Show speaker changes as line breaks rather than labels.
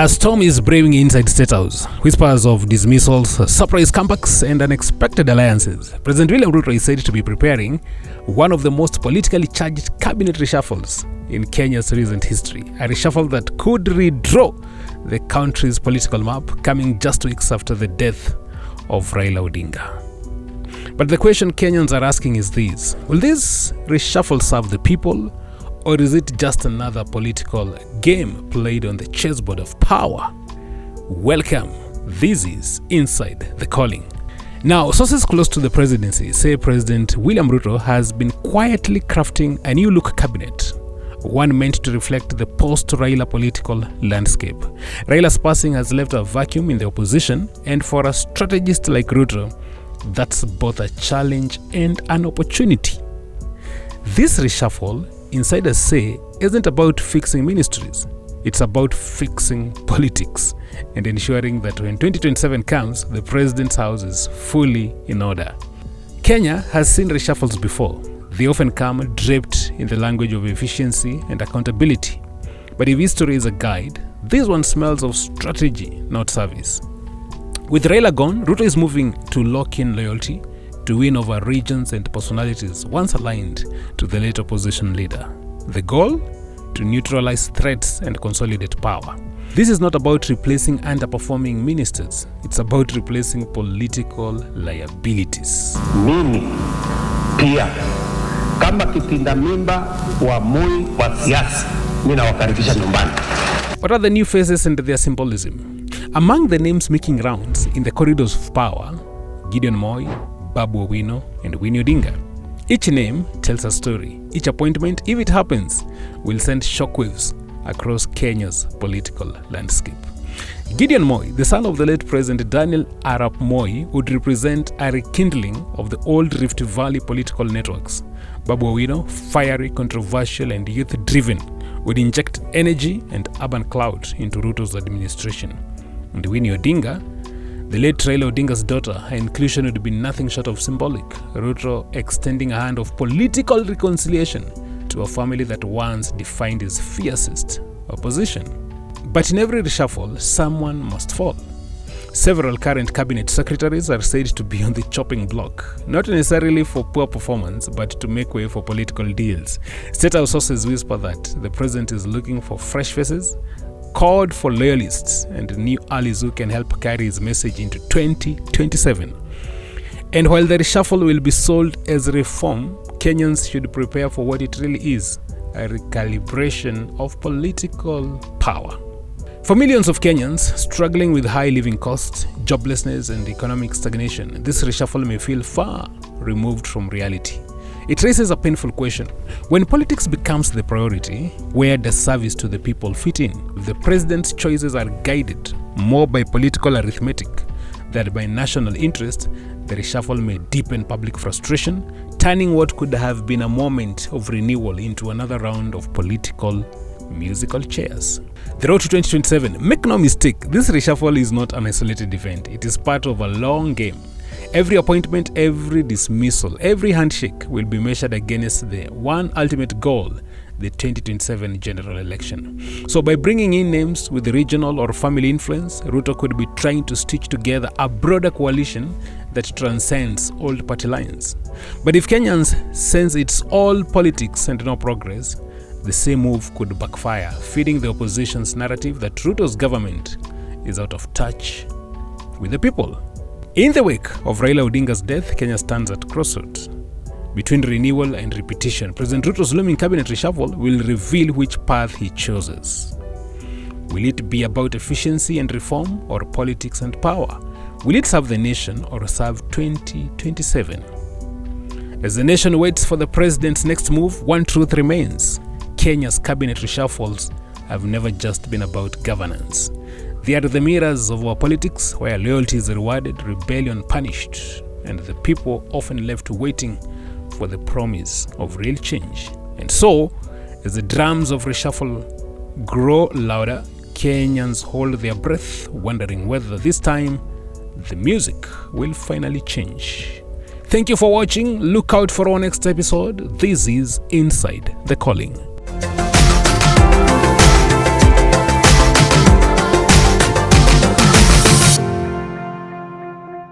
A storm is brewing inside State House. Whispers of dismissals, surprise comebacks, and unexpected alliances. President William Ruto is said to be preparing one of the most politically charged cabinet reshuffles in Kenya's recent history. A reshuffle that could redraw the country's political map, coming just weeks after the death of Raila Odinga. But the question Kenyans are asking is this: will this reshuffle serve the people? Or is it just another political game played on the chessboard of power? Welcome. This is Inside the Calling. Now, sources close to the presidency say President William Ruto has been quietly crafting a new look cabinet, one meant to reflect the post-Raila political landscape. Raila's passing has left a vacuum in the opposition, and for a strategist like Ruto, that's both a challenge and an opportunity. This reshuffle, insiders say, isn't about fixing ministries. It's about fixing politics and ensuring that when 2027 comes, the president's house is fully in order. Kenya has seen reshuffles before. They often come draped in the language of efficiency and accountability. But if history is a guide, this one smells of strategy, not service. With Raila gone, Ruto is moving to lock in loyalty, to win over regions and personalities once aligned to the late opposition leader. The goal? To neutralize threats and consolidate power. This is not about replacing underperforming ministers. It's about replacing political liabilities.
Mimi pia kama kitinda mimba wa Moi wa siasa, mimi nawakaribisha nyumbani.
What are the new faces and their symbolism? Among the names making rounds in the corridors of power, Gideon Moi, Babu Owino, and Winnie Odinga. Each name tells a story. Each appointment, if it happens, will send shockwaves across Kenya's political landscape. Gideon Moi, the son of the late President Daniel Arap Moi, would represent a rekindling of the old Rift Valley political networks. Babu Owino, fiery, controversial, and youth-driven, would inject energy and urban clout into Ruto's administration. And Winnie Odinga, the late Raila Odinga's daughter, her inclusion would be nothing short of symbolic. Ruto extending a hand of political reconciliation to a family that once defined his fiercest opposition. But in every reshuffle, someone must fall. Several current cabinet secretaries are said to be on the chopping block, not necessarily for poor performance, but to make way for political deals. State House sources whisper that the president is looking for fresh faces, called for loyalists and new allies who can help carry his message into 2027. And while the reshuffle will be sold as reform, Kenyans should prepare for what it really is: a recalibration of political power. For millions of Kenyans struggling with high living costs, joblessness, and economic stagnation, this reshuffle may feel far removed from reality. It raises a painful question. When politics becomes the priority, where does service to the people fit in? If the president's choices are guided more by political arithmetic than by national interest, the reshuffle may deepen public frustration, turning what could have been a moment of renewal into another round of political musical chairs. The road to 2027. Make no mistake, this reshuffle is not an isolated event. It is part of a long game. Every appointment, every dismissal, every handshake will be measured against the one ultimate goal: the 2027 general election. So by bringing in names with regional or family influence, Ruto could be trying to stitch together a broader coalition that transcends old party lines. But if Kenyans sense it's all politics and no progress, the same move could backfire, feeding the opposition's narrative that Ruto's government is out of touch with the people. In the wake of Raila Odinga's death, Kenya stands at crossroads. Between renewal and repetition, President Ruto's looming cabinet reshuffle will reveal which path he chooses. Will it be about efficiency and reform, or politics and power? Will it serve the nation or serve 2027? As the nation waits for the president's next move, one truth remains: Kenya's cabinet reshuffles have never just been about governance. They are the mirrors of our politics, where loyalty is rewarded, rebellion punished, and the people often left waiting for the promise of real change. And so, as the drums of reshuffle grow louder, Kenyans hold their breath, wondering whether this time the music will finally change. Thank you for watching. Look out for our next episode. This is Inside the Calling.